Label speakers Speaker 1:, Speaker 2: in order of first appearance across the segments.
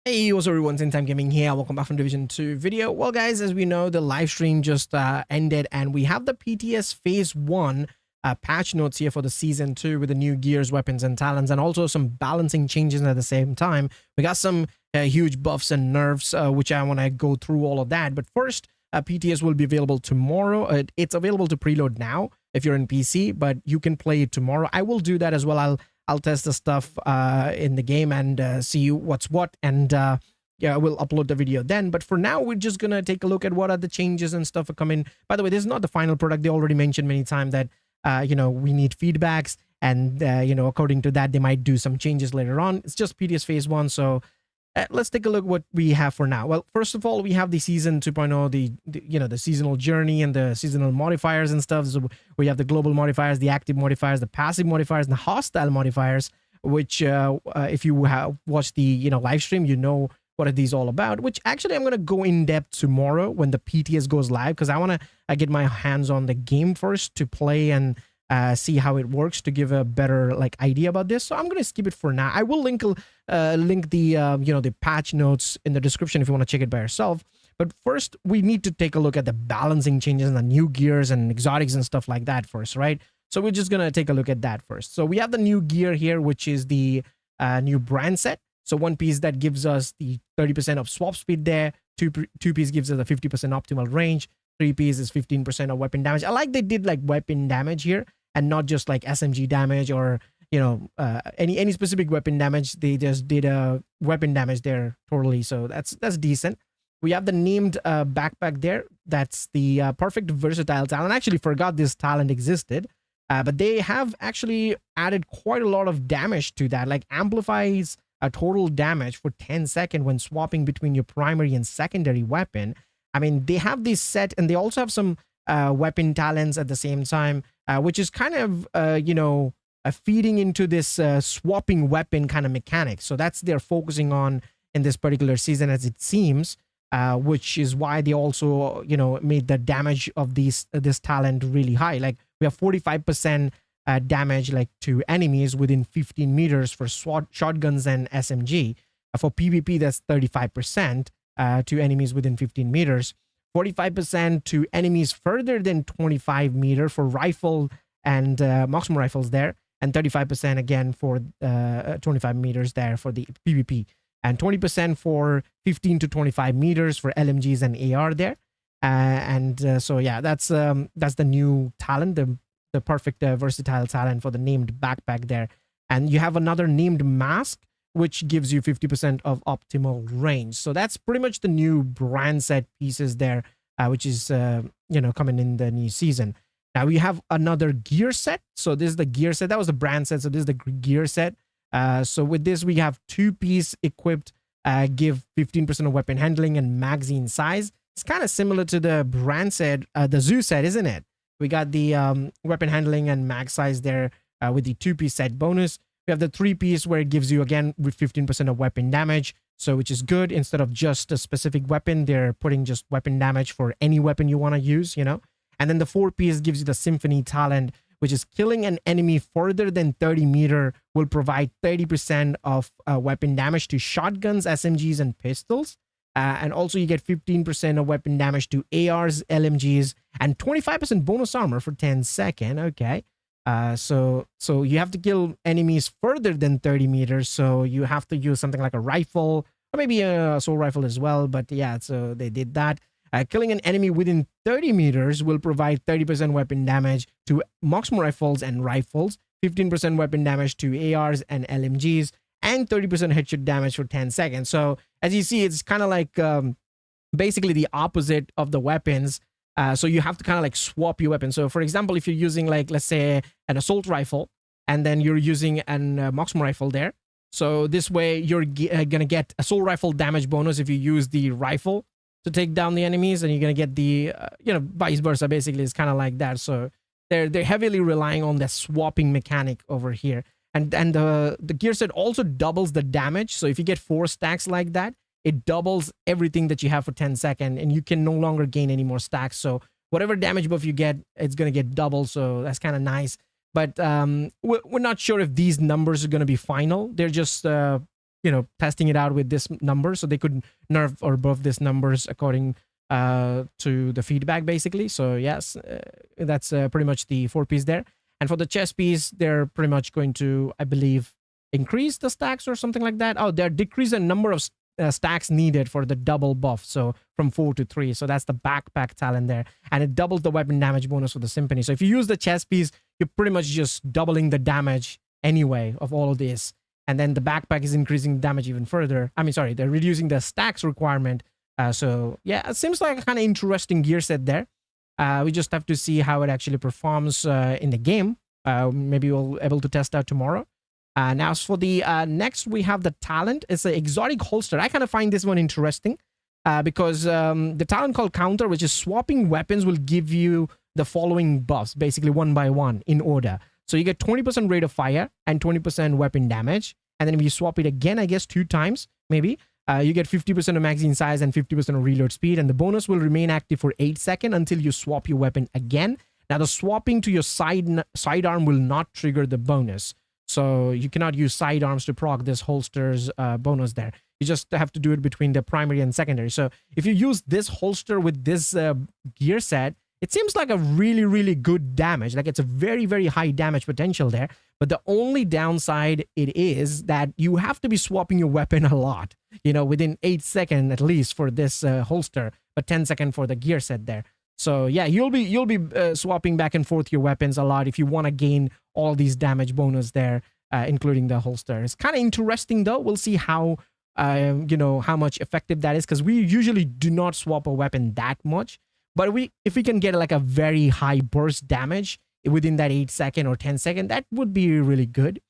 Speaker 1: Hey, what's up everyone, Time Gaming here. Welcome back from Division 2 video. Well guys, as we know, the live stream just ended and we have the PTS Phase 1 patch notes here for the Season 2 with the new gears, weapons, and talents, and also some balancing changes at the same time. We got some huge buffs and nerfs, which I want to go through all of that. But first, PTS will be available tomorrow. It's available to preload now if you're in PC, but you can play it tomorrow. I will do that as well. I'll test the stuff in the game and see what's what, and yeah, we'll upload the video then. But for now, we're just gonna take a look at what are the changes and stuff are coming. By the way, this is not the final product. They already mentioned many times that we need feedbacks, and according to that, they might do some changes later on. It's just PTS Phase 1, so let's take a look what we have for now. Well, first of all, we have the Season 2.0, the seasonal journey and the seasonal modifiers and stuff. So we have the global modifiers, the active modifiers, the passive modifiers, and the hostile modifiers, which if you have watched the live stream, you know what are these all about, which actually I'm going to go in depth tomorrow when the PTS goes live, because I want to get my hands on the game first to play and see how it works to give a better idea about this. So I'm going to skip it for now. I will link the the patch notes in the description if you want to check it by yourself. But first, we need to take a look at the balancing changes and the new gears and exotics and stuff like that first, right? So we're just going to take a look at that first. So we have the new gear here, which is the new brand set. So one piece that gives us the 30% of swap speed there. Two piece gives us a 50% optimal range. 3 piece is 15% of weapon damage. I like they did weapon damage here, and not just SMG damage or any specific weapon damage. They just did a weapon damage there totally, so that's decent. We have the named backpack there. That's the perfect versatile talent. I actually forgot this talent existed, but they have actually added quite a lot of damage to that. Amplifies a total damage for 10 seconds when swapping between your primary and secondary weapon. I mean, they have this set, and they also have some weapon talents at the same time, which is kind of feeding into this swapping weapon kind of mechanic. So that's they're focusing on in this particular season, as it seems, which is why they also made the damage of this talent really high. We have 45% damage to enemies within 15 meters for shotguns and SMG. For PvP, that's 35% to enemies within 15 meters. 45% to enemies further than 25 meter for rifle and maximum rifles there, and 35% again for 25 meters there for the PvP, and 20% for 15 to 25 meters for LMGs and AR there. So yeah, that's the new talent, the perfect versatile talent for the named backpack there. And you have another named mask, which gives you 50% of optimal range. So that's pretty much the new brand set pieces there, which is coming in the new season. Now we have another gear set. So this is the gear set. That was the brand set. So this is the gear set. So with this, we have 2-piece equipped, give 15% of weapon handling and magazine size. It's kind of similar to the brand set, the zoo set, isn't it? We got the weapon handling and mag size there with the 2-piece set bonus. We have the 3-piece where it gives you, again, with 15% of weapon damage, so which is good. Instead of just a specific weapon, they're putting just weapon damage for any weapon you want to use, And then the 4-piece gives you the Symphony talent, which is killing an enemy further than 30 meter will provide 30% of weapon damage to shotguns, SMGs, and pistols. And also you get 15% of weapon damage to ARs, LMGs, and 25% bonus armor for 10 seconds. Okay. So you have to kill enemies further than 30 meters. So you have to use something like a rifle, or maybe a assault rifle as well. But yeah, so they did that. Killing an enemy within 30 meters will provide 30% weapon damage to maximum rifles and rifles, 15% weapon damage to ARs and LMGs, and 30% headshot damage for 10 seconds. So as you see, it's kind of basically the opposite of the weapons. So you have to kind of swap your weapon. So for example, if you're using let's say an assault rifle, and then you're using an maximum rifle there. So this way you're gonna get assault rifle damage bonus if you use the rifle to take down the enemies, and you're gonna get the vice versa. Basically, it's kind of like that. So they're heavily relying on the swapping mechanic over here. And the gear set also doubles the damage. So if you get 4 stacks like that, it doubles everything that you have for 10 seconds, and you can no longer gain any more stacks. So whatever damage buff you get, it's going to get double. So that's kind of nice. But we're not sure if these numbers are going to be final. They're just testing it out with this number, so they could nerf or buff these numbers according to the feedback, basically. So yes, that's pretty much the 4 piece there. And for the chess piece, they're pretty much going to, I believe, increase the stacks or something like that. Oh, they're decrease the number of stacks needed for the double buff, so from 4 to 3. So that's the backpack talent there, and it doubles the weapon damage bonus for the symphony. So if you use the chess piece, you're pretty much just doubling the damage anyway of all of this. And then the backpack is increasing damage even further. I mean, sorry, they're reducing the stacks requirement. So yeah, it seems like a kind of interesting gear set there. We just have to see how it actually performs in the game. Maybe we'll able to test out tomorrow. Now, as for the next, we have the talent. It's an exotic holster. I kind of find this one interesting because the talent called Counter, which is swapping weapons, will give you the following buffs, basically one by one in order. So you get 20% rate of fire and 20% weapon damage. And then if you swap it again, I guess 2 times, maybe, you get 50% of magazine size and 50% of reload speed. And the bonus will remain active for 8 seconds until you swap your weapon again. Now, the swapping to your sidearm will not trigger the bonus. So you cannot use sidearms to proc this holster's bonus there. You just have to do it between the primary and secondary. So if you use this holster with this gear set, it seems like a really, really good damage. Like, it's a very, very high damage potential there. But the only downside it is that you have to be swapping your weapon a lot, within 8 seconds at least for this holster, but 10 seconds for the gear set there. So yeah, you'll be swapping back and forth your weapons a lot if you want to gain all these damage bonus there, including the holster. It's kind of interesting though. We'll see how how much effective that is, because we usually do not swap a weapon that much. But if we can get like a very high burst damage within that 8 second or 10 second, that would be really good.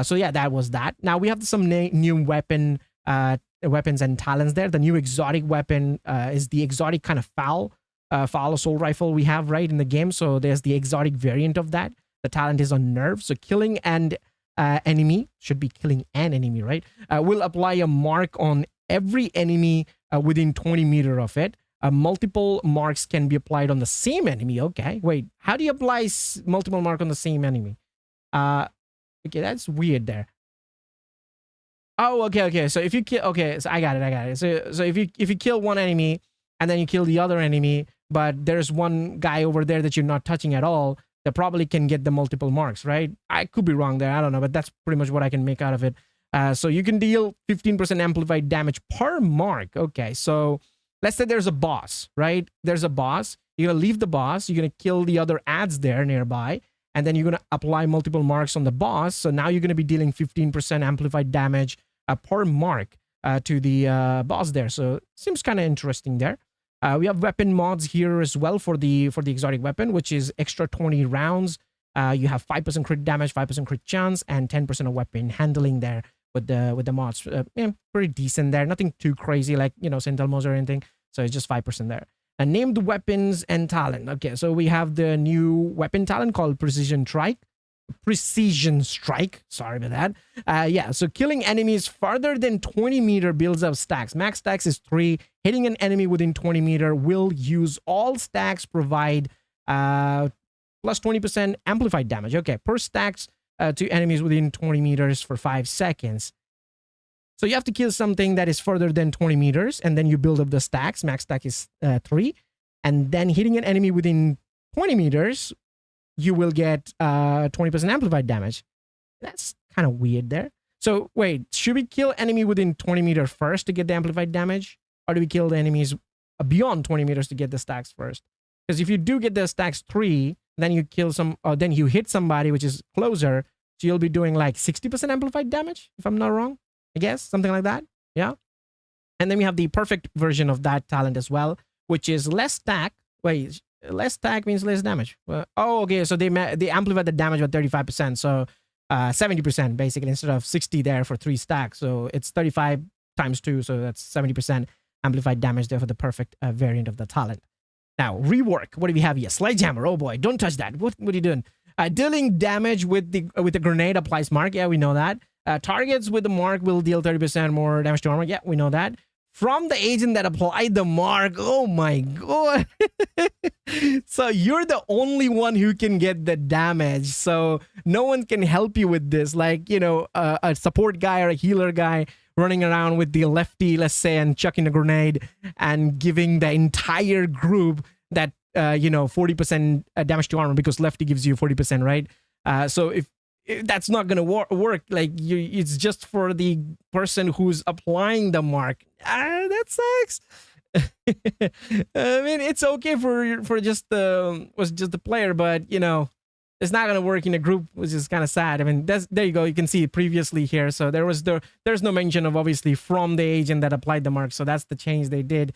Speaker 1: So yeah, that was that. Now we have some new weapons and talents there. The new exotic weapon is the exotic kind of foul assault rifle we have right in the game. So there's the exotic variant of that. The talent is on nerve. So killing an enemy, should be killing an enemy, right? Will apply a mark on every enemy within 20 meters of it. Multiple marks can be applied on the same enemy. Okay, wait, how do you apply multiple mark on the same enemy? Okay, that's weird there. Oh, okay. So if you kill, okay, so I got it. So if you kill one enemy and then you kill the other enemy, but there's one guy over there that you're not touching at all, that probably can get the multiple marks, right? I could be wrong there. I don't know, but that's pretty much what I can make out of it. So you can deal 15% amplified damage per mark. Okay, so let's say there's a boss, right? There's a boss. You're going to leave the boss. You're going to kill the other ads there nearby. And then you're going to apply multiple marks on the boss. So now you're going to be dealing 15% amplified damage per mark to the boss there. So seems kind of interesting there. We have weapon mods here as well for the exotic weapon, which is extra 20 rounds. You have 5% crit damage, 5% crit chance, and 10% of weapon handling there with the mods. Pretty decent there. Nothing too crazy like, St. Elmo's or anything. So it's just 5% there. And named weapons and talent. Okay, so we have the new weapon talent called Precision Strike. Sorry about that. Yeah, so killing enemies farther than 20 meters builds up stacks. Max stacks is 3. Hitting an enemy within 20 meters will use all stacks, provide plus 20% amplified damage. Okay, per stacks to enemies within 20 meters for 5 seconds. So you have to kill something that is further than 20 meters, and then you build up the stacks. Max stack is 3. And then hitting an enemy within 20 meters, you will get 20% amplified damage. That's kind of weird there. So wait, should we kill enemy within 20 meters first to get the amplified damage? Or do we kill the enemies beyond 20 meters to get the stacks first? Because if you do get the stacks 3, then you kill then you hit somebody which is closer, so you'll be doing like 60% amplified damage, if I'm not wrong. I guess, something like that. Yeah. And then we have the perfect version of that talent as well, which is less stack. Wait, less stack means less damage. Okay, so they amplify the damage by 35%. So 70% basically, instead of 60 there for 3 stacks. So it's 35 times 2. So that's 70% amplified damage there for the perfect variant of the talent. Now, rework. What do we have here? Sledgehammer. Oh boy, don't touch that. What are you doing? Dealing damage with the grenade applies mark. Yeah, we know that. Targets with the mark will deal 30% more damage to armor. Yeah, we know that. From the agent that applied the mark. Oh my god. So you're the only one who can get the damage. So no one can help you with this. Like, a support guy or a healer guy running around with the lefty, let's say, and chucking a grenade and giving the entire group that 40% damage to armor, because lefty gives you 40%, right? So if that's not gonna work, like it's just for the person who's applying the mark. That sucks. I mean, it's okay for just the player, but it's not gonna work in a group, which is kind of sad. I mean, there you go. You can see it previously here. So there's no mention of obviously from the agent that applied the mark. So that's the change they did.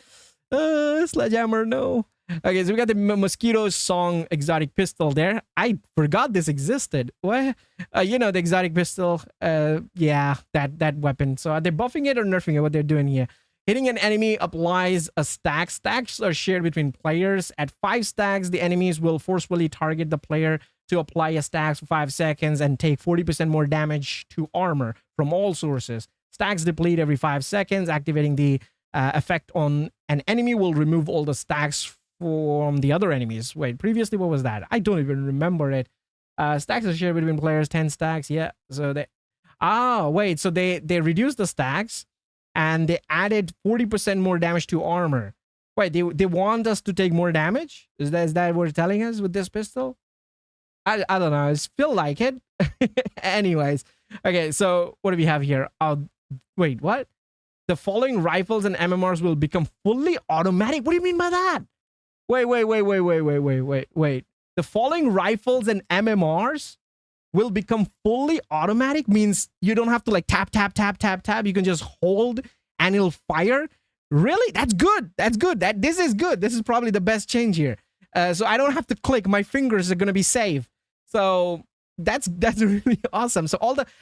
Speaker 1: Sledgehammer, no. Okay, so we got the Mosquito Song exotic pistol there. I forgot this existed. What? The exotic pistol. Yeah, that weapon. So are they buffing it or nerfing it? What they're doing here? Hitting an enemy applies a stack. Stacks are shared between players. At 5 stacks, the enemies will forcefully target the player to apply a stack for 5 seconds and take 40% more damage to armor from all sources. Stacks deplete every 5 seconds. Activating the effect on an enemy will remove all the stacks from the other enemies. Wait, previously what was that? I don't even remember it. Stacks are shared between players, 10 stacks. Yeah, so so they reduced the stacks and they added 40% more damage to armor. Wait, they want us to take more damage? Is that what they're telling us with this pistol? I don't know. I feel like it. Anyways, okay, so what do we have here? Wait, what? The following rifles and MMRs will become fully automatic. What do you mean by that? Wait. The following rifles and MMRs will become fully automatic, means you don't have to like tap. You can just hold and it'll fire. Really? That's good. This is good. This is probably the best change here. So I don't have to click. My fingers are going to be safe. So that's really awesome. So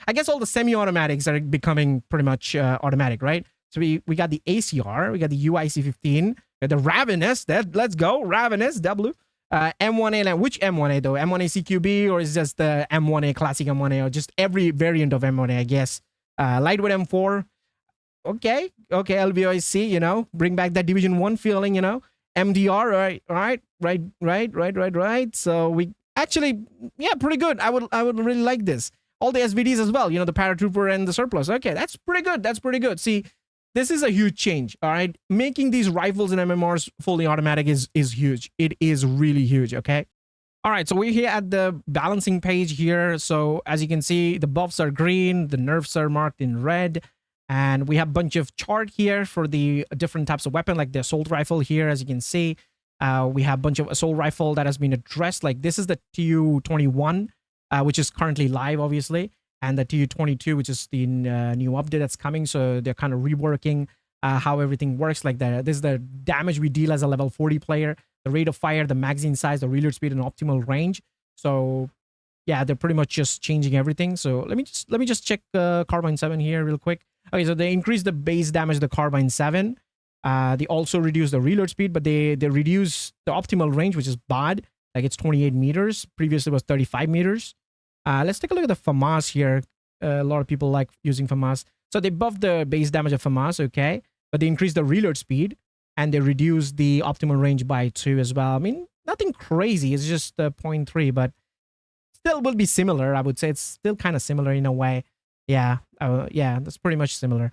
Speaker 1: I guess all the semi-automatics are becoming pretty much automatic, right? So we got the ACR, we got the UIC-15, the Ravenous, let's go, Ravenous, W. M1A, which M1A though? M1A CQB, or is just the M1A, classic M1A, or just every variant of M1A, I guess. Lightweight M4, okay, LVOIC, bring back that Division 1 feeling, MDR, right. So we actually, yeah, pretty good. I would really like this. All the SVDs as well, the Paratrooper and the Surplus. Okay, that's pretty good. See, this is a huge change, all right? Making these rifles and MMRs fully automatic is huge. It is really huge, okay? All right, so we're here at the balancing page here. So as you can see, the buffs are green, the nerfs are marked in red, and we have a bunch of chart here for the different types of weapon, like the assault rifle here, as you can see. We have a bunch of assault rifle that has been addressed. Like this is the TU-21, which is currently live, obviously. And the TU-22, which is the new update that's coming. So they're kind of reworking how everything works. Like this is the damage we deal as a level 40 player, the rate of fire, the magazine size, the reload speed, and optimal range. So yeah, they're pretty much just changing everything. So let me just check Carbine 7 here real quick. Okay, so they increased the base damage of the Carbine 7. They also reduce the reload speed, but they reduce the optimal range, which is bad. Like it's 28 meters. Previously it was 35 meters. Let's take a look at the FAMAS here. A lot of people like using FAMAS. So they buffed the base damage of FAMAS, okay? But they increased the reload speed and they reduced the optimal range by 2 as well. I mean, nothing crazy. It's just 0.3, but still will be similar. I would say it's still kind of similar in a way. Yeah, that's pretty much similar.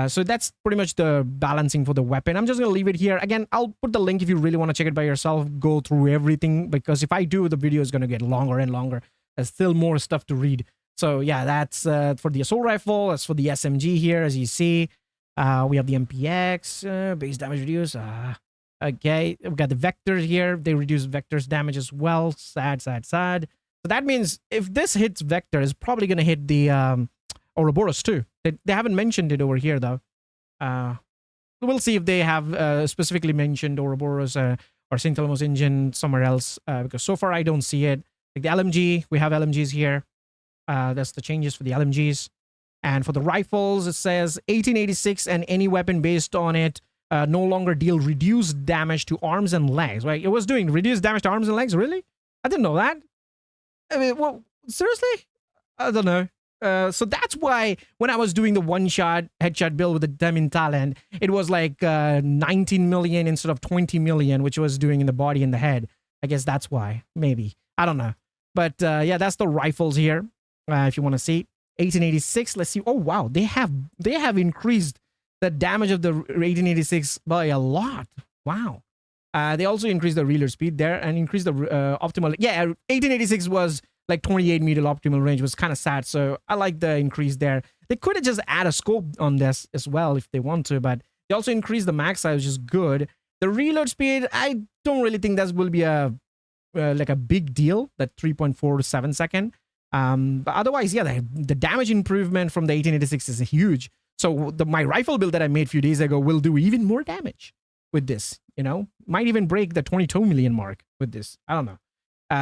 Speaker 1: So that's pretty much the balancing for the weapon. I'm just going to leave it here. Again, I'll put the link if you really want to check it by yourself. Go through everything, because if I do, the video is going to get longer and longer. There's still more stuff to read. So yeah, that's for the assault rifle. That's for the SMG here, as you see. We have the MPX, base damage reduce. Okay, we've got the vectors here. They reduce vectors damage as well. Sad. So that means if this hits vector, it's probably going to hit the Ouroboros too. They haven't mentioned it over here though. We'll see if they have specifically mentioned Ouroboros or St. Elmo's engine somewhere else, because so far I don't see it. Like the LMG, we have LMGs here. That's the changes for the LMGs. And for the rifles, it says 1886 and any weapon based on it no longer deal reduced damage to arms and legs. Right? It was doing reduced damage to arms and legs? Really? I didn't know that. I mean, well, seriously? I don't know. So that's why when I was doing the one-shot headshot build with the Demin Talent, it was like 19 million instead of 20 million, which was doing in the body and the head. I guess that's why. Maybe. I don't know. But yeah, that's the rifles here, if you want to see. 1886. Let's see. Oh wow, they have increased the damage of the 1886 by a lot. Wow. They also increased the reload speed there and increased the optimal. Yeah, 1886 was like 28 meter optimal range, was kind of sad. So I like the increase there. They could have just add a scope on this as well if they want to, but they also increased the max size, which is good. The reload speed, I don't really think that will be a like a big deal. That 3.4 to 7 second. But otherwise, yeah, the damage improvement from the 1886 is huge. So my rifle build that I made a few days ago will do even more damage with this. You know, might even break the 22 million mark with this. I don't know.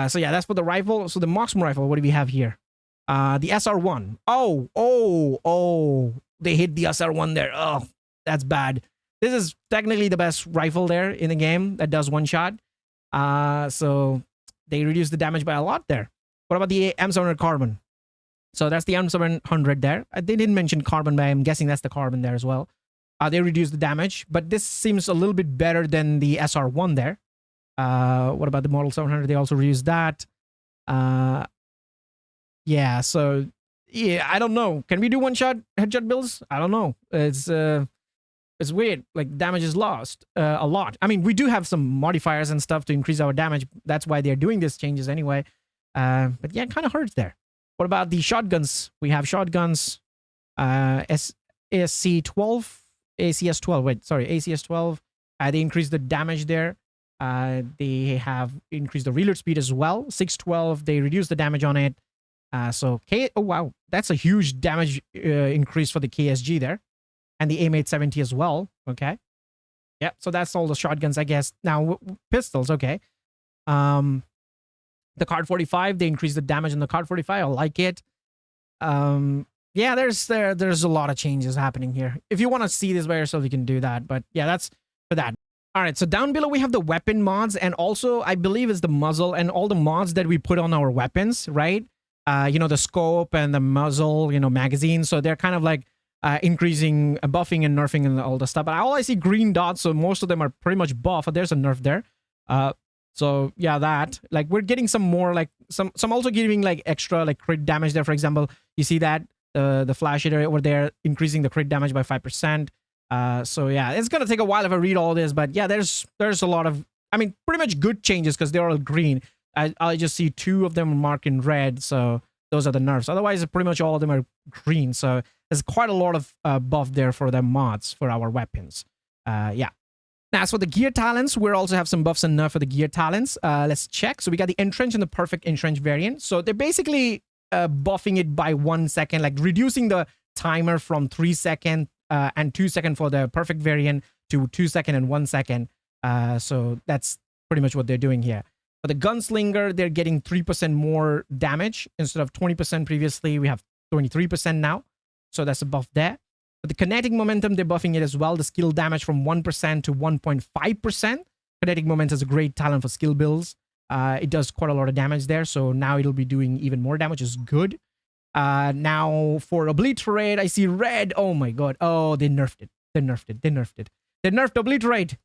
Speaker 1: So yeah, that's for the rifle. So the Moxmo rifle, what do we have here? The SR1. Oh, they hit the SR1 there. Oh, that's bad. This is technically the best rifle there in the game that does one shot. So they reduced the damage by a lot there. What about the M700 Carbon? So that's the M700 there. They didn't mention Carbon, but I'm guessing that's the Carbon there as well. They reduced the damage, but this seems a little bit better than the SR1 there. What about the Model 700? They also reduced that. Yeah, so yeah, I don't know. Can we do one-shot headshot builds? I don't know. It's weird. Like, damage is lost a lot. I mean, we do have some modifiers and stuff to increase our damage. That's why they're doing these changes anyway. But yeah, it kind of hurts there. What about the shotguns? We have shotguns. ASC-12. ACS-12. Wait, sorry. ACS-12. They increased the damage there. They have increased the reload speed as well. 612. They reduced the damage on it. Oh wow, that's a huge damage increase for the KSG there, and the AIM-870 as well. Okay, yeah. So that's all the shotguns, I guess. Now pistols. Okay. The Card 45. They increased the damage on the Card 45. I like it. Yeah, there's a lot of changes happening here. If you want to see this by yourself, you can do that. But yeah, that's for that. All right, so down below we have the weapon mods, and also I believe it's the muzzle and all the mods that we put on our weapons, right? You know, the scope and the muzzle, you know, magazine. So they're kind of like increasing, buffing and nerfing and all the stuff. But all I see green dots, so most of them are pretty much buff. There's a nerf there. So yeah, that, like, we're getting some more, like some also giving like extra like crit damage there. For example, you see that the flash area over there increasing the crit damage by 5%. So yeah, it's gonna take a while if I read all this, but yeah, there's a lot of, I mean, pretty much good changes because they're all green. I just see 2 of them marked in red, so those are the nerfs. Otherwise, pretty much all of them are green, so there's quite a lot of buff there for the mods for our weapons. Yeah. Now, as for the gear talents, we also have some buffs and nerfs for the gear talents. Let's check. So we got the Entrench and the Perfect Entrench variant. So they're basically buffing it by 1 second, like reducing the timer from 3 seconds and 2 seconds for the Perfect variant to 2 seconds and 1 second. So that's pretty much what they're doing here. For the Gunslinger, they're getting 3% more damage. Instead of 20% previously, we have 23% now. So that's a buff there. For the Kinetic Momentum, they're buffing it as well. The skill damage from 1% to 1.5%. Kinetic Momentum is a great talent for skill builds. It does quite a lot of damage there. So now it'll be doing even more damage, which is good. Now for Obliterate, I see red. Oh my god. Oh, they nerfed it. They nerfed it. They nerfed it. They nerfed Obliterate.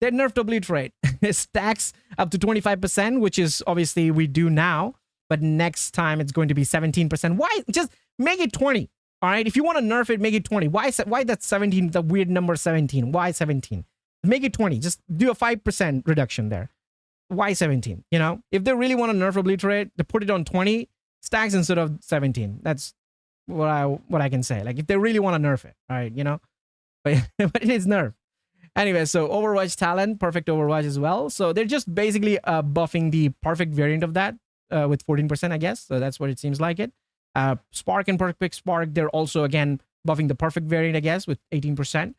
Speaker 1: They nerfed Obliterate. It stacks up to 25%, which is obviously we do now. But next time it's going to be 17%. Why? Just make it 20. All right. If you want to nerf it, make it 20. Why that 17? The weird number 17. Why 17? Make it 20. Just do a 5% reduction there. Why 17? You know, if they really want to nerf Obliterate, they put it on 20 stacks instead of 17. That's what I can say. Like, if they really want to nerf it, all right, you know, but it is nerf. Anyway, so Overwatch talent, Perfect Overwatch as well. So they're just basically buffing the Perfect variant of that with 14%, I guess. So that's what it seems like it. Spark and Perfect Spark, they're also, again, buffing the Perfect variant, I guess, with 18%.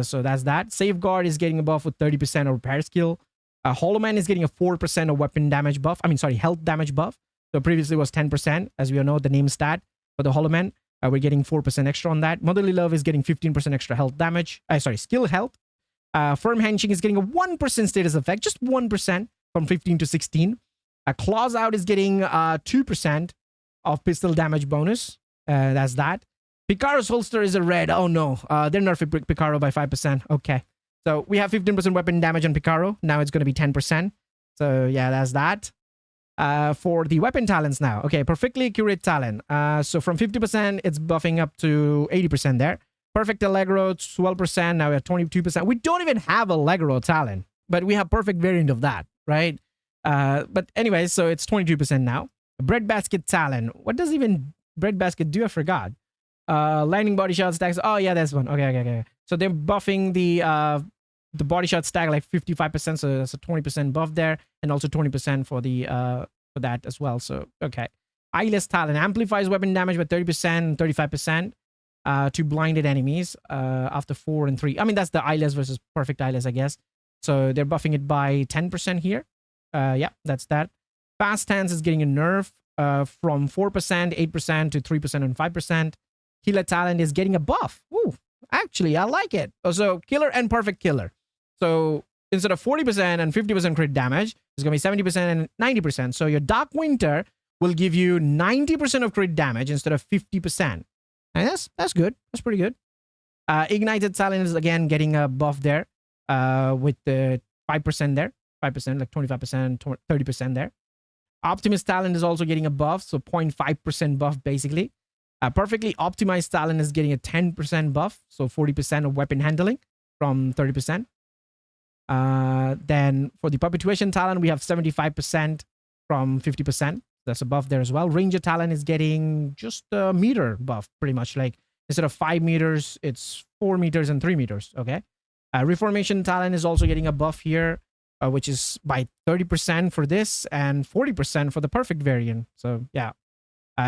Speaker 1: So that's that. Safeguard is getting a buff with 30% of repair skill. Hollow Man is getting a 4% of weapon damage buff. I mean, sorry, health damage buff. So previously it was 10%, as we all know, the name stat for the Hollow Man. We're getting 4% extra on that. Motherly Love is getting 15% extra health damage. Skill health. Firm Handshake is getting a 1% status effect, just 1% from 15 to 16. Claws Out is getting 2% of pistol damage bonus. That's that. Picaro's holster is a red. Oh no, they're nerfing Picaro by 5%. Okay, so we have 15% weapon damage on Picaro. Now it's going to be 10%. So yeah, that's that. For the weapon talents now. Okay, perfectly accurate talent. So from 50%, it's buffing up to 80% there. Perfect Allegro, 12%. Now we're at 22%. We don't even have Allegro talent, but we have perfect variant of that, right? But anyway, so it's 22% now. Breadbasket talent. What does even Breadbasket do? I forgot. Lightning body shot stacks. Oh yeah, that's one. Okay. So they're buffing the body shot stack like 55%, so that's a 20% buff there, and also 20% for the for that as well. So okay. Eyeless talent amplifies weapon damage by 30%, 35% to blinded enemies after 4 and 3. I mean, that's the eyeless versus perfect eyeless, I guess. So they're buffing it by 10% here. Yeah, that's that. Fast stance is getting a nerf from 4%, 8% to 3% and 5%. Healer talent is getting a buff. Ooh, actually, I like it. So killer and perfect killer. So instead of 40% and 50% crit damage, it's going to be 70% and 90%. So your Dark Winter will give you 90% of crit damage instead of 50%. And that's good. That's pretty good. Ignited talent is again getting a buff there with the 5% there. 5%, like 25%, 30% there. Optimus talent is also getting a buff, so 0.5% buff basically. Perfectly optimized talent is getting a 10% buff, so 40% of weapon handling from 30%. Then for the perpetuation talent, we have 75% from 50%. That's a buff there as well. Ranger talent is getting just a meter buff, pretty much. Like instead of 5 meters, it's 4 meters and 3 meters. Okay. Reformation talent is also getting a buff here, which is by 30% for this and 40% for the perfect variant. So yeah.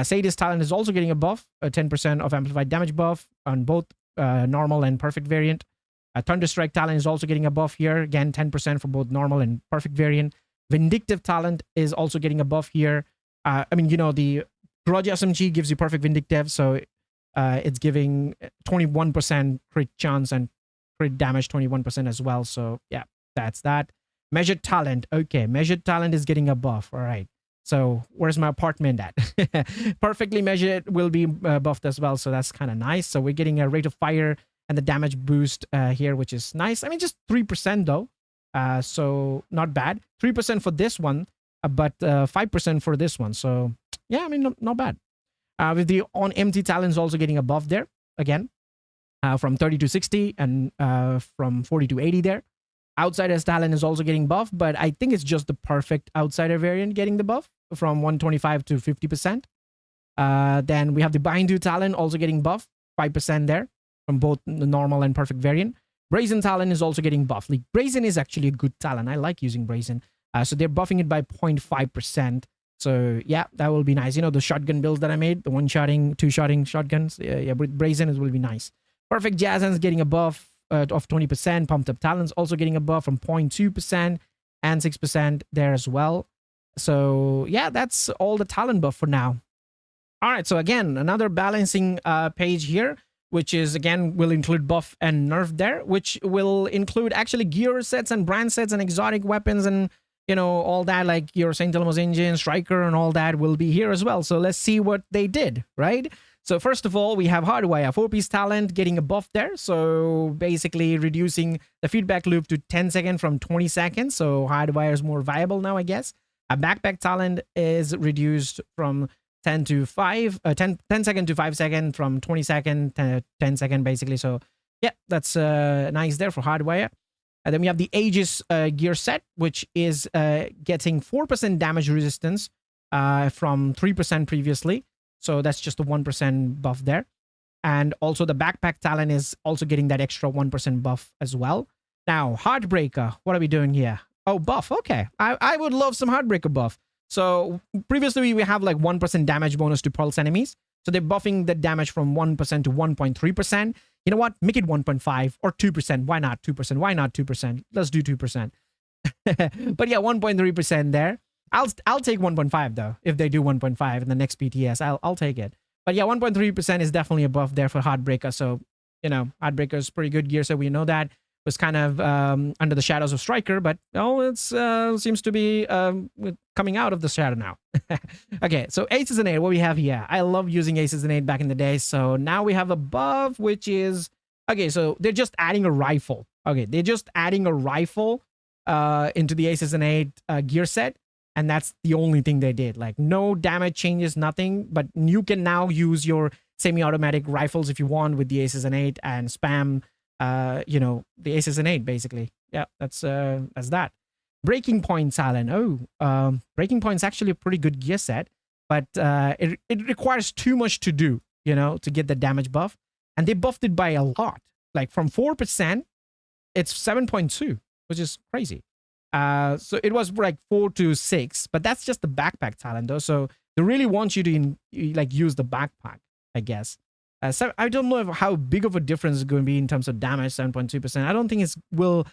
Speaker 1: Sadist talent is also getting a buff, a 10% of amplified damage buff on both normal and perfect variant. Thunderstrike talent is also getting a buff here. Again, 10% for both normal and perfect variant. Vindictive talent is also getting a buff here. I mean, you know, the Grudge SMG gives you perfect Vindictive, so it's giving 21% crit chance and crit damage 21% as well. So yeah, that's that. Measured talent. Okay, measured talent is getting a buff. All right. So where's my apartment at? Perfectly measured will be buffed as well. So that's kind of nice. So we're getting a rate of fire and the damage boost here, which is nice. I mean, just 3% though. So not bad. 3% for this one, but 5% for this one. So yeah, I mean, not bad. With the on empty talents also getting a buff there again, from 30 to 60 and from 40 to 80 there. Outsider's talent is also getting buff, but I think it's just the perfect outsider variant getting the buff from 125 to 50%. Then we have the Bindu talent also getting buff, 5% there from both the normal and perfect variant. Brazen talent is also getting buff. Like Brazen is actually a good talent. I like using Brazen. So they're buffing it by 0.5%. So yeah, that will be nice. You know, the shotgun builds that I made, the one-shotting, two-shotting shotguns. Yeah, Brazen will be nice. Perfect Jazan's getting a buff of 20%. Pumped up talents also getting a buff from 0.2% and 6% there as well. So yeah, that's all the talent buff for now. All right, so again, another balancing page here, which is again will include buff and nerf there, which will include actually gear sets and brand sets and exotic weapons and, you know, all that, like your St. Elmo's engine, striker, and all that will be here as well. So let's see what they did, right? So first of all, we have Hardwire, 4-piece talent getting a buff there. So basically reducing the feedback loop to 10 seconds from 20 seconds. So Hardwire is more viable now, I guess. A backpack talent is reduced from 10 to 5, 10 second to 5 second, from 20 second to 10 second, basically. So yeah, that's nice there for Hardwire. And then we have the Aegis gear set, which is getting 4% damage resistance from 3% previously. So that's just a 1% buff there. And also the backpack talent is also getting that extra 1% buff as well. Now, Heartbreaker, what are we doing here? Oh, buff. Okay. I would love some Heartbreaker buff. So previously we have like 1% damage bonus to pulse enemies. So they're buffing the damage from 1% to 1.3%. You know what? Make it 1.5 or 2%. Why not 2%? Why not 2%? Let's do 2%. But yeah, 1.3% there. I'll take 1.5 though. If they do 1.5 in the next PTS, I'll take it. But yeah, 1.3% is definitely a buff there for Heartbreaker. So, you know, Heartbreaker is pretty good gear, so we know that. Was kind of under the shadows of Striker, but oh, it's seems to be coming out of the shadow now. Okay, so Aces and 8, what we have here. I love using Aces and 8 back in the day. So now we have a buff, which is okay. So they're just adding a rifle. Okay, they're just adding a rifle into the Aces and 8 gear set. And that's the only thing they did. Like no damage changes, nothing. But you can now use your semi-automatic rifles if you want with the Aces and 8 and spam, the Aces and 8 basically. Yeah, that's that. Breaking Point Talon. Breaking Point's actually a pretty good gear set, but it requires too much to do, to get the damage buff. And they buffed it by a lot. Like from 4%, it's 7.2, which is crazy. So it was like 4 to 6, but that's just the backpack talent though. So they really want you to use the backpack, I guess. So I don't know how big of a difference is going to be in terms of damage, 7.2%. I don't think it will,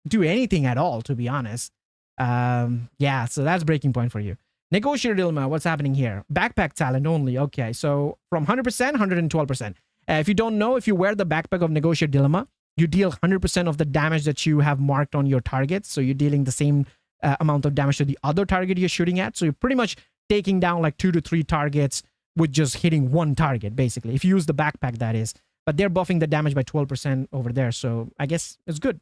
Speaker 1: do anything at all, to be honest. Yeah, so that's Breaking Point for you. Negotiator Dilemma, what's happening here? Backpack talent only. Okay, so from 100%, 112%. If you don't know, if you wear the backpack of Negotiator Dilemma, you deal 100% of the damage that you have marked on your targets. So you're dealing the same amount of damage to the other target you're shooting at. So you're pretty much taking down like 2 to 3 targets with just hitting one target, basically. If you use the backpack, that is. But they're buffing the damage by 12% over there. So I guess it's good.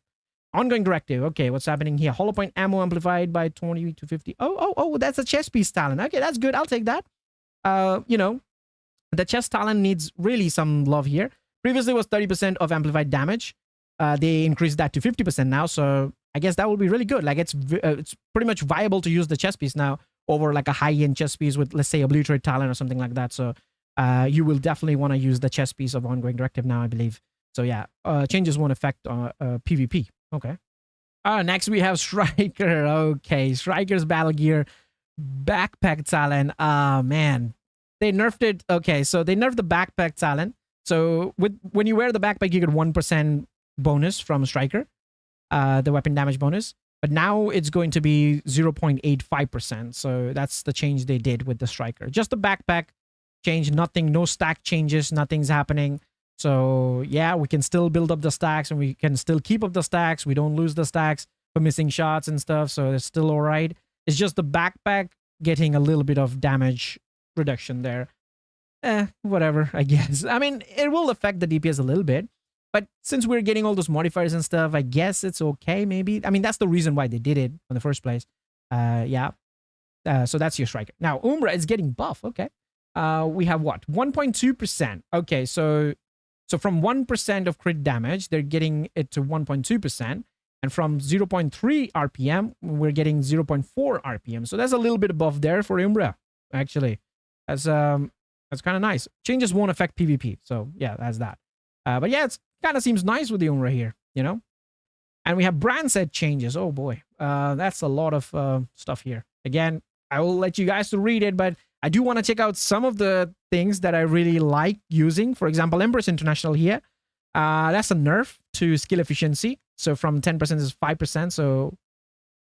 Speaker 1: Ongoing Directive. Okay, what's happening here? Hollow Point ammo amplified by 20 to 50. Oh, that's a chest piece talent. Okay, that's good. I'll take that. The chest talent needs really some love here. Previously it was 30% of amplified damage. They increased that to 50% now. So I guess that will be really good. Like it's pretty much viable to use the chest piece now over like a high-end chest piece with, let's say, Obliterate talent or something like that. So you will definitely want to use the chest piece of Ongoing Directive now, I believe. So yeah, changes won't affect PvP. Okay. Next we have Striker. Okay, Striker's battle gear, backpack talent. Man, they nerfed it. Okay, so they nerfed the backpack talent. So when you wear the backpack, you get 1% bonus from Striker, the weapon damage bonus. But now it's going to be 0.85%. So that's the change they did with the Striker. Just the backpack change, nothing, no stack changes, nothing's happening. So yeah, we can still build up the stacks and we can still keep up the stacks. We don't lose the stacks for missing shots and stuff. So it's still all right. It's just the backpack getting a little bit of damage reduction there. Whatever, I guess. I mean, it will affect the DPS a little bit. But since we're getting all those modifiers and stuff, I guess it's okay, maybe. I mean, that's the reason why they did it in the first place. Yeah. So that's your Striker. Now, Umbra is getting buff. Okay. We have what? 1.2%. Okay, so from 1% of crit damage, they're getting it to 1.2%. And from 0.3 RPM, we're getting 0.4 RPM. So that's a little bit above there for Umbra, actually. That's kind of nice. Changes won't affect PvP. So yeah, that's that. But yeah, it kind of seems nice with the Umbra here, And we have brand set changes. Oh boy, that's a lot of stuff here. Again, I will let you guys to read it, but I do want to check out some of the things that I really like using. For example, Empress International here. That's a nerf to skill efficiency. So from 10% is 5%. So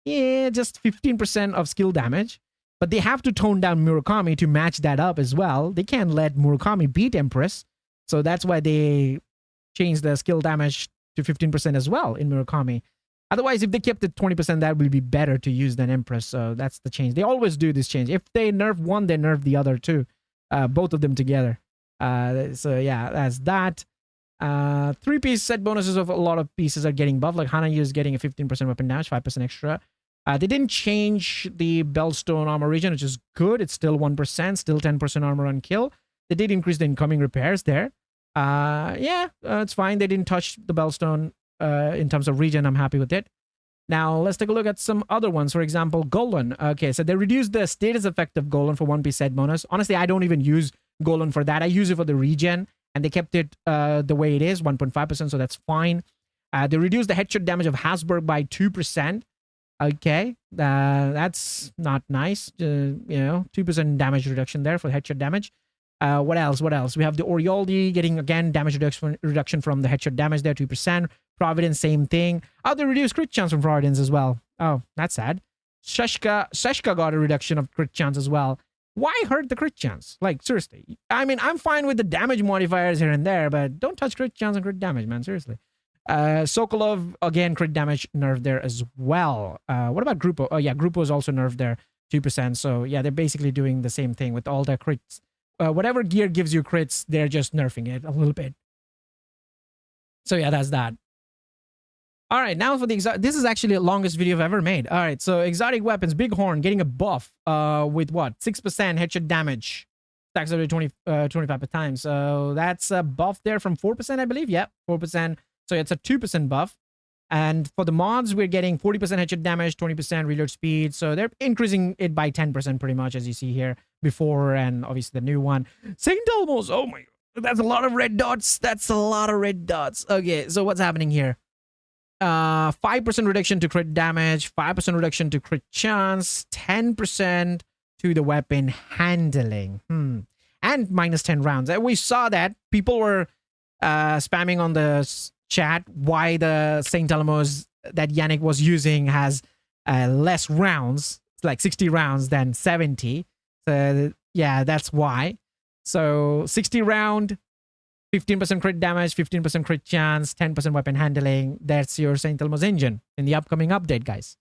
Speaker 1: yeah, just 15% of skill damage. But they have to tone down Murakami to match that up as well. They can't let Murakami beat Empress. So that's why they changed the skill damage to 15% as well in Murakami. Otherwise, if they kept it 20%, that would be better to use than Empress. So that's the change. They always do this change. If they nerf one, they nerf the other too. Both of them together. So yeah, that's that. 3-piece set bonuses of a lot of pieces are getting buffed. Like Hanayu is getting a 15% weapon damage, 5% extra. They didn't change the Bellstone armor region, which is good. It's still 1%, still 10% armor on kill. They did increase the incoming repairs there. Yeah, it's fine. They didn't touch the Bellstone in terms of region. I'm happy with it. Now, let's take a look at some other ones. For example, Golan. Okay, so they reduced the status effect of Golan for 1-piece set bonus. Honestly, I don't even use Golan for that. I use it for the regen, and they kept it the way it is, 1.5%, so that's fine. They reduced the headshot damage of Hasberg by 2%. Okay, that's not nice. 2% damage reduction there for headshot damage. What else? We have the Orioldi getting, again, damage reduction from the headshot damage there, 2%. Providence, same thing. Oh, they reduced crit chance from Providence as well. Oh, that's sad. Seshka got a reduction of crit chance as well. Why hurt the crit chance? Like, seriously. I mean, I'm fine with the damage modifiers here and there, but don't touch crit chance and crit damage, man. Seriously. Sokolov, again, crit damage nerfed there as well. What about Grupo? Oh, yeah, Grupo is also nerfed there, 2%. So, yeah, they're basically doing the same thing with all their crits. Whatever gear gives you crits, they're just nerfing it a little bit. So, yeah, that's that. All right, now for the exotic. This is actually the longest video I've ever made. All right, so exotic weapons, Bighorn getting a buff with what? 6% headshot damage. Stacks over 25 per time. So that's a buff there from 4%, I believe. Yeah, 4%. So it's a 2% buff. And for the mods, we're getting 40% headshot damage, 20% reload speed. So they're increasing it by 10% pretty much, as you see here before, and obviously the new one. St. Elmo's. Oh my God. That's a lot of red dots. That's a lot of red dots. Okay, so what's happening here? 5% reduction to crit damage, 5% reduction to crit chance, 10% to the weapon handling. And minus 10 rounds. And we saw that people were spamming on the chat why the St. Elmo's that Yannick was using has less rounds, like 60 rounds than 70. So yeah, that's why. So 60 round, 15% crit damage, 15% crit chance, 10% weapon handling. That's your St. Elmo's engine in the upcoming update, guys.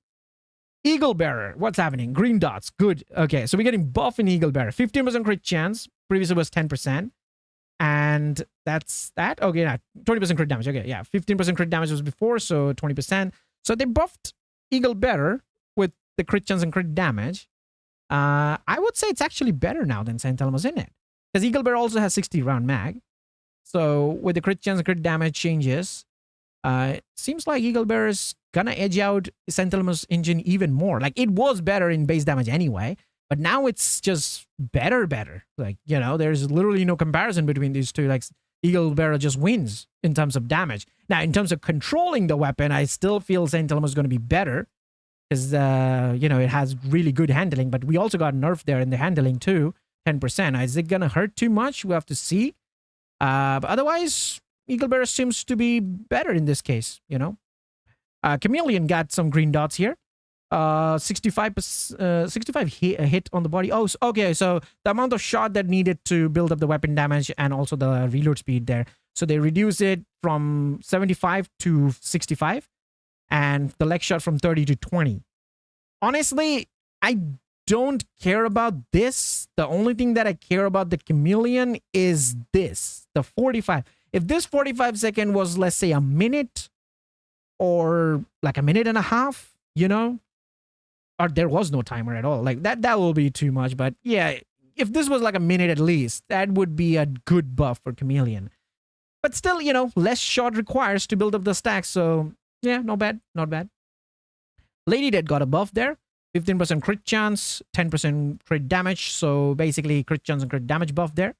Speaker 1: Eagle Bearer, what's happening? Green dots, good. Okay, so we're getting buff in Eagle Bearer. 15% crit chance, previously was 10%. And that's that. Okay, yeah, 20% crit damage. Okay, yeah, 15% crit damage was before, so 20%. So they buffed Eagle Bearer with the crit chance and crit damage. I would say it's actually better now than St. Elmo's in it. Because Eagle Bearer also has 60 round mag. So with the crit chance and crit damage changes, it seems like Eagle Bearer is gonna edge out St. Elmo's engine even more. Like, it was better in base damage anyway, but now it's just better. Like, you know, there's literally no comparison between these two. Like, Eagle Bearer just wins in terms of damage. Now, in terms of controlling the weapon, I still feel St. Elmo's going to be better because, you know, it has really good handling, but we also got nerf there in the handling too, 10%. Is it going to hurt too much? We have to see. But otherwise, Eagle Bearer seems to be better in this case, you know. Chameleon got some green dots here. 65 hit on the body. Oh, okay. So the amount of shot that needed to build up the weapon damage and also the reload speed there. So they reduced it from 75 to 65, and the leg shot from 30 to 20. Honestly, I don't care about this. The only thing that I care about the Chameleon is this, the 45. If this 45 second was, let's say, a minute or like a minute and a half, you know, or there was no timer at all, like that will be too much. But yeah, if this was like a minute at least, that would be a good buff for Chameleon. But still, you know, less shot requires to build up the stacks. So yeah, not bad. Lady Dead got a buff there. 15% crit chance, 10% crit damage. So basically crit chance and crit damage buff there.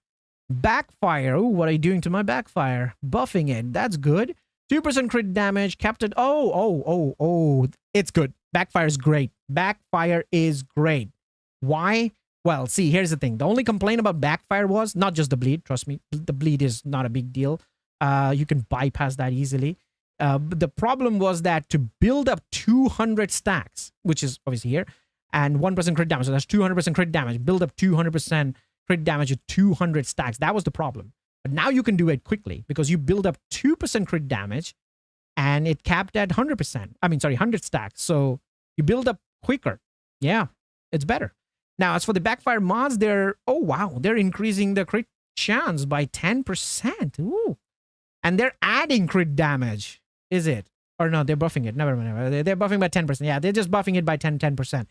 Speaker 1: Backfire. Oh, what are you doing to my backfire? Buffing it. That's good. 2% crit damage. Captain. Oh. It's good. Backfire is great. Backfire is great. Why? Well, see, here's the thing. The only complaint about Backfire was not just the bleed. Trust me, the bleed is not a big deal. You can bypass that easily. But the problem was that to build up 200 stacks, which is obviously here, and 1% crit damage, so that's 200% crit damage, build up 200% crit damage with 200 stacks. That was the problem. But now you can do it quickly because you build up 2% crit damage and it capped at 100%. I mean, sorry, 100 stacks. So you build up quicker. Yeah, it's better. Now, as for the Backfire mods, they're increasing the crit chance by 10%. Ooh. And they're adding crit damage. Is it? Or no, they're buffing it. Never mind. They're buffing by 10%. Yeah, they're just buffing it by 10%.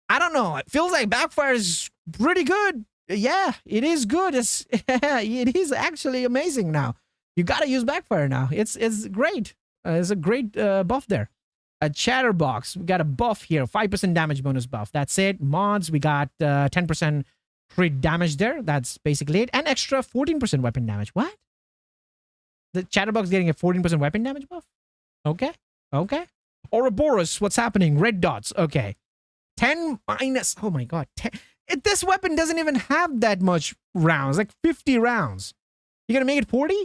Speaker 1: I don't know. It feels like Backfire is pretty good. Yeah, it is good. It is actually amazing now. You got to use Backfire now. It's great. It's a great buff there. A Chatterbox. We got a buff here. 5% damage bonus buff. That's it. Mods, we got 10% crit damage there. That's basically it. And extra 14% weapon damage. What? The Chatterbox getting a 14% weapon damage buff? Okay. Ouroboros, what's happening? Red dots. Okay. 10 minus... Oh my god. 10. This weapon doesn't even have that much rounds. Like 50 rounds. You're going to make it 40?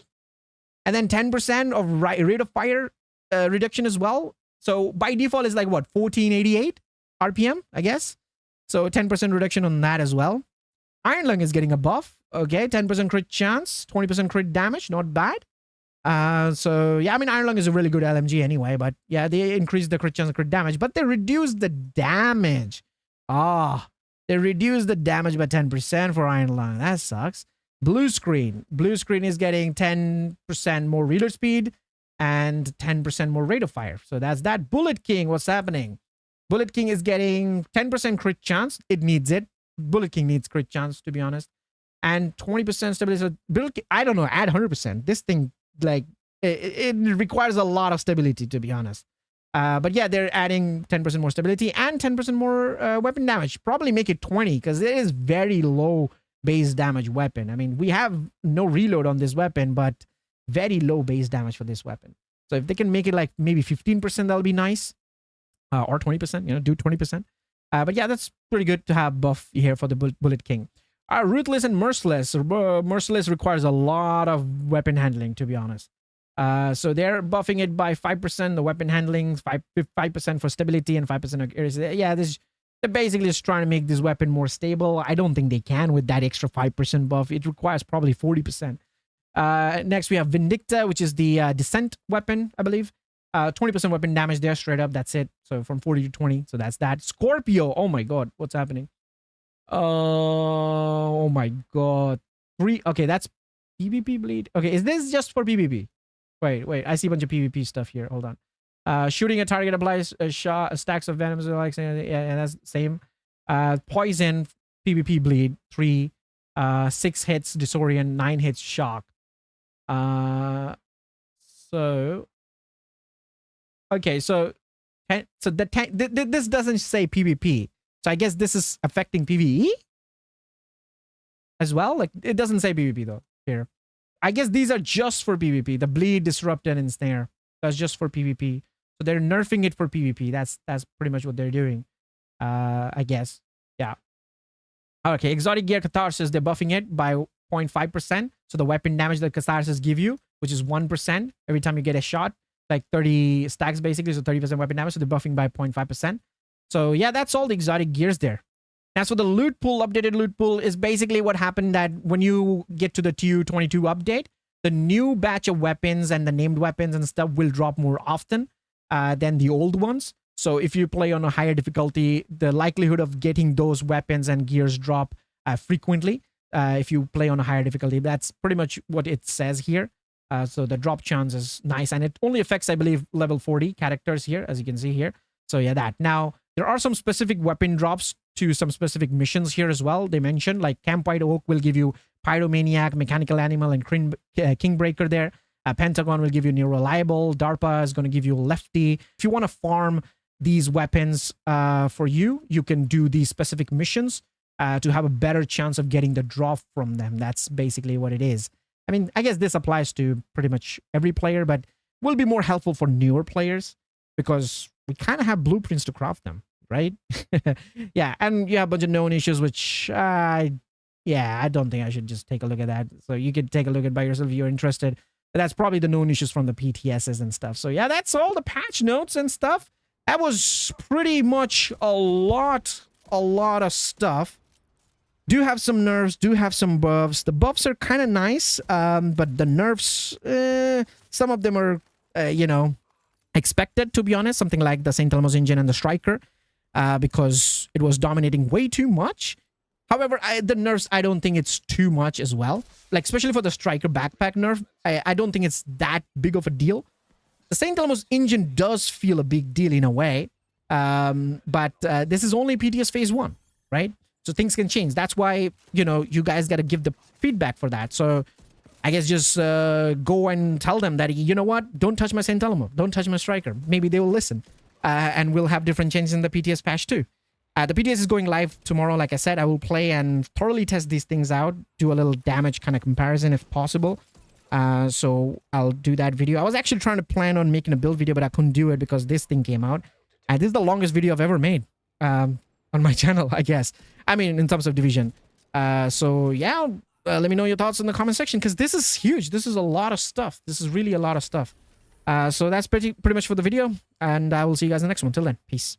Speaker 1: And then 10% of rate of fire reduction as well. So by default, it's like what? 1488 RPM, I guess. So 10% reduction on that as well. Iron Lung is getting a buff. Okay. 10% crit chance. 20% crit damage. Not bad. So yeah, I mean, Iron Lung is a really good LMG anyway, but yeah, they increased the crit chance and crit damage, but they reduced the damage. They reduced the damage by 10% for Iron Lung. That sucks. Blue Screen is getting 10% more reload speed and 10% more rate of fire. So that's that. Bullet King, what's happening? Bullet King is getting 10% crit chance. It needs it. Bullet King needs crit chance, to be honest. And 20% stability. So Bullet King, I don't know, add 100%. This thing, like, it requires a lot of stability, to be honest. But yeah, they're adding 10% more stability and 10% more weapon damage. Probably make it 20 because it is very low base damage weapon. I mean, we have no reload on this weapon, but very low base damage for this weapon. So if they can make it like maybe 15%, that'll be nice. Or 20%, you know, do 20%. But yeah, that's pretty good to have buff here for the Bullet King. Ruthless and Merciless. Merciless requires a lot of weapon handling, to be honest. So they're buffing it by 5%, the weapon handling, 5% for stability, and 5% accuracy. Yeah, they're basically just trying to make this weapon more stable. I don't think they can with that extra 5% buff. It requires probably 40%. Next, we have Vindicta, which is the Descent weapon, I believe. 20% weapon damage there, straight up. That's it. So from 40 to 20. So that's that. Scorpio. Oh my god. What's happening? Oh my god. Okay, that's PvP bleed. Okay, is this just for PvP? Wait. I see a bunch of PvP stuff here. Hold on. Shooting a target applies stacks of venoms. Like, yeah, that's the same. Poison, PvP bleed, 3. 6 hits disorient, 9 hits shock. So okay, so this doesn't say PvP. So I guess this is affecting PvE as well. Like, it doesn't say PvP though here. I guess these are just for PvP. The bleed, disrupt, and ensnare. That's just for PvP. So they're nerfing it for PvP. That's pretty much what they're doing. I guess. Yeah. Okay, exotic gear Catharsis, they're buffing it by 0.5%. So the weapon damage that Catharsis give you, which is 1% every time you get a shot, like 30 stacks basically, so 30% weapon damage. So they're buffing by 0.5%. So yeah, that's all the exotic gears there. As for the loot pool, updated loot pool is basically what happened that when you get to the TU22 update, the new batch of weapons and the named weapons and stuff will drop more often than the old ones. So if you play on a higher difficulty, the likelihood of getting those weapons and gears drop frequently. If you play on a higher difficulty, that's pretty much what it says here. So the drop chance is nice, and it only affects, I believe, level 40 characters here, as you can see here. So yeah, that. Now, there are some specific weapon drops to some specific missions here as well. They mentioned, like Camp White Oak will give you Pyromaniac, Mechanical Animal, and Kingbreaker there. Pentagon will give you Neuroliable. DARPA is going to give you Lefty. If you want to farm these weapons for you can do these specific missions to have a better chance of getting the drop from them. That's basically what it is. I mean, I guess this applies to pretty much every player, but will be more helpful for newer players because we kind of have blueprints to craft them, right? Yeah, and you have a bunch of known issues, which, yeah, I don't think I should just take a look at that. So you could take a look at it by yourself if you're interested. But that's probably the known issues from the PTSs and stuff. So yeah, that's all the patch notes and stuff. That was pretty much a lot of stuff. Do have some nerfs, do have some buffs. The buffs are kind of nice, but the nerfs, some of them are, you know, expected, to be honest. Something like the St. Elmo's engine and the Striker, because it was dominating way too much. However, the nerfs, I don't think it's too much as well. Like, especially for the Striker backpack nerf, I don't think it's that big of a deal. The St. Elmo's engine does feel a big deal in a way, but this is only PTS Phase 1, right? So things can change. That's why, you know, you guys got to give the feedback for that. So I guess just go and tell them that, you know what, don't touch my St. Elmo. Don't touch my Striker. Maybe they will listen. And we'll have different changes in the PTS patch too. The PTS is going live tomorrow. Like I said, I will play and thoroughly test these things out. Do a little damage kind of comparison if possible. So I'll do that video. I was actually trying to plan on making a build video, but I couldn't do it because this thing came out. And this is the longest video I've ever made on my channel, I guess. I mean, in terms of division. So yeah, let me know your thoughts in the comment section because this is huge. This is a lot of stuff. This is really a lot of stuff. So that's pretty much for the video. And I will see you guys in the next one. Till then, peace.